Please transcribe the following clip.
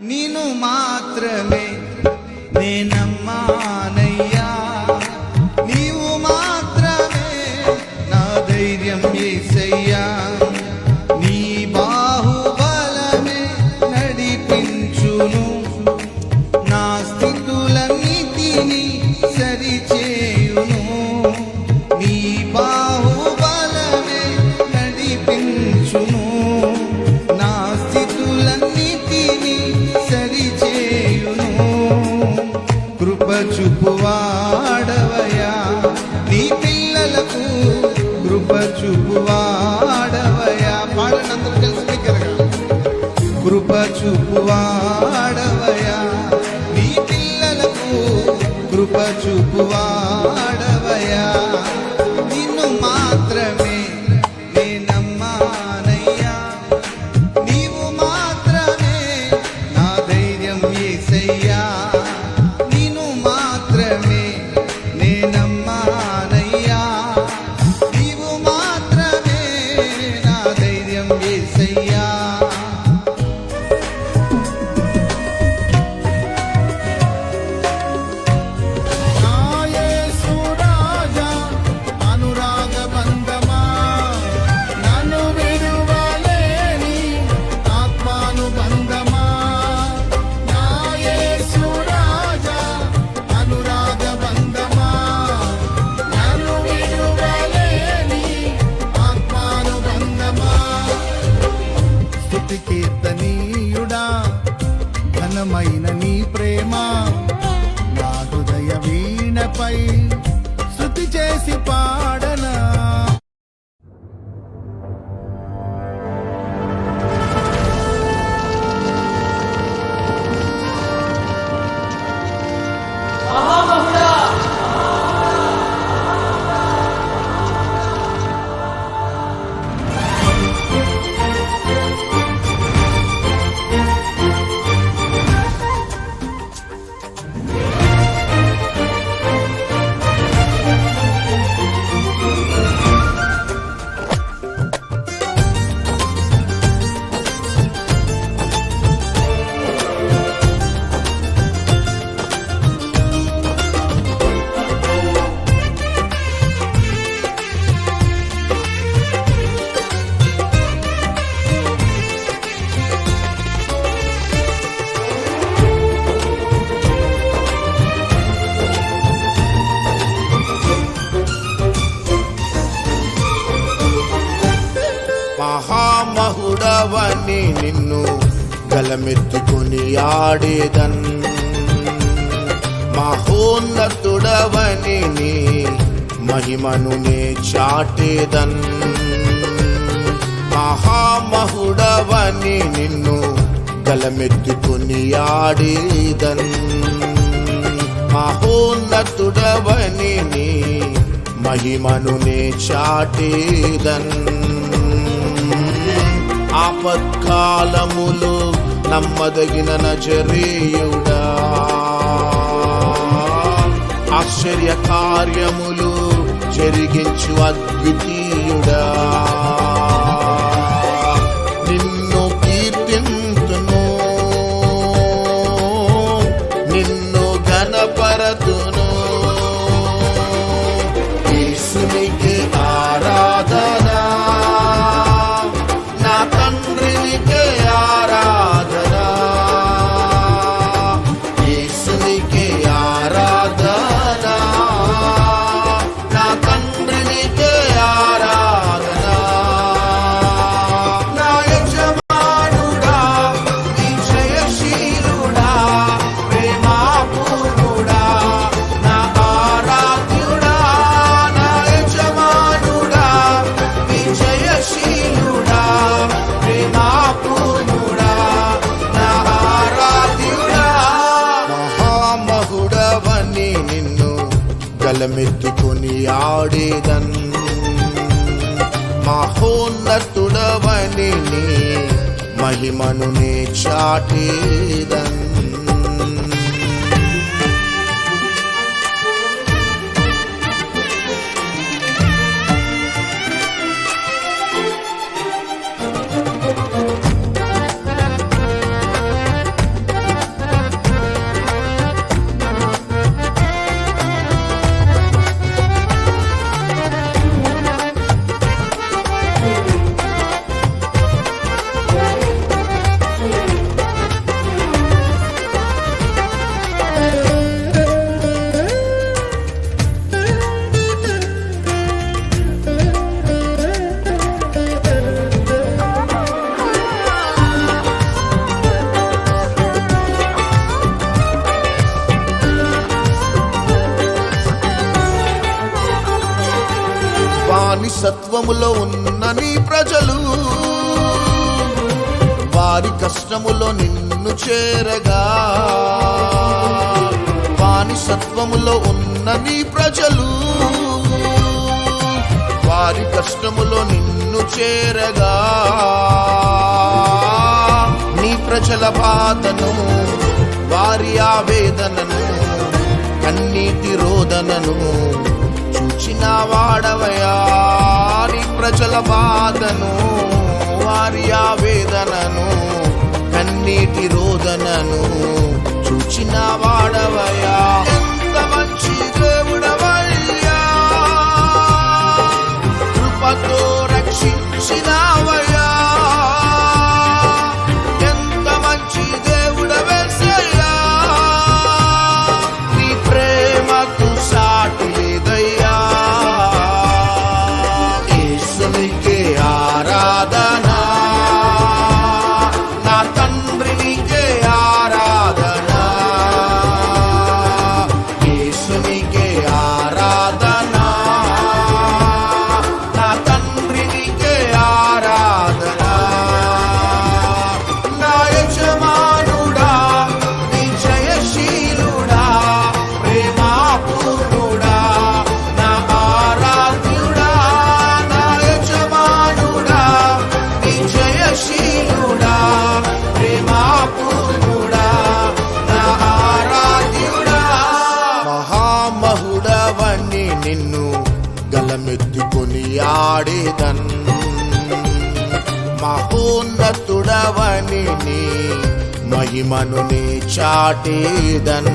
నిన్ను మాత్రమే నేనమ్మానయ్యా, నీవు మాత్రమే నా ధైర్యం యేసయ్యా. నీ బాహుబలమే నడిపించును, నా స్థితులన్నిటినీ సరిచేయును. నీ బాహుబలమే నడిపించును, నా స్థితులన్నిటినీ సరిచేయును. కృప చూపువాడవయ్యా, నీ పిల్లలకు కృప చూపువాడవయ్యా. పాడనందరూ కలిసి దగ్గరగా. కృప చూపువాడవయ్యా, నీ పిల్లలకు కృప చూపువాడవయ్యా. నిన్ను మాత్రమే నేనమ్మానయ్యా, నీవు మాత్రమే నా ధైర్యం యేసయ్యా. నిన్ను మాత్రమే నేనమ్మానయ్యా, నీవు మాత్రమే నా ధైర్యం యేసయ్యా. కీర్తనీయుడా, ఘనమైన నీ ప్రేమ నా హృదయ వీణపై స్తుతి చేసి పాడనా. మహామహుడవని నిన్ను గలమెత్తుకొని ఆడేదన్, మహోన్నతుడవని నీ మహిమను నే చాటేదన్. మహామహుడవని నిన్ను గలమెత్తుకొని ఆడేదన్, మహోన్నతుడవని నీ మహిమను నే చాటేదన్. ఆపత్కాలములో నమ్మదగిన నజరేయుడా, ఆశ్చర్య కార్యములు జరిగించు అద్వితీయుడా. నిన్ను కీర్తింతును, నిన్ను ఘనపరతును. యేసునికే ఆరాధన, నా తండ్రినికే ఆరాధన. యేసునికే ఆరాధన, నా తండ్రినికే ఆరాధన. నా యజమానుడా, నీ జయశీలుడా, ప్రేమాపూర్ణుడా, నా ఆరాధ్యుడా. నా యజమానుడా, నీ జయశీలుడా, ప్రేమాపూర్ణుడా, నా ఆరాధ్యుడా. మహామహుడవని నిన్ను గలమెత్తుకొని ఆడేదన్, మహోన్నతుడవని నీ మహిమను నే చాటేదన్. బానిసత్వములో ఉన్న నీ ప్రజలు వారి కష్టములో నిన్ను చేరగా, బానిసత్వములో ఉన్న నీ ప్రజలు వారి కష్టములో నిన్ను చేరగా, నీ ప్రజల బాధను వారి ఆవేదనను కన్నీటి రోదనను చూచిన వాడవయా. నీ ప్రజల బాధను వారి ఆవేదనను కన్నీటి రోదనను చూచిన వాడవయా. ఎంత మంచి దేవుడవయ్యా, కృపతో రక్షించినావయ్యా. ఎంత మంచి దేవుడవేసయ్యా, నీ ప్రేమకు సాటి లేదయ్యా. యేసునికే ఆరాధన, నా తండ్రి నీకే ఆరాధన. యేసునికే ఆరాధన, నా తండ్రి నీకే ఆరాధన. నా యజమానుడా, నీ జయశీలుడా, ప్రేమాపూర్ణుడా, నా ఆరాధ్యుడా. నా యజమానుడా, నీ జయశీలుడా, ప్రేమాపూర్ణుడా, నా ఆరాధ్యుడా. మహామహుడవని నిన్ను గలమెత్తుకొని ఆడేదన్, మహోన్నతుడవని నీ మహిమను నే చాటేదన్.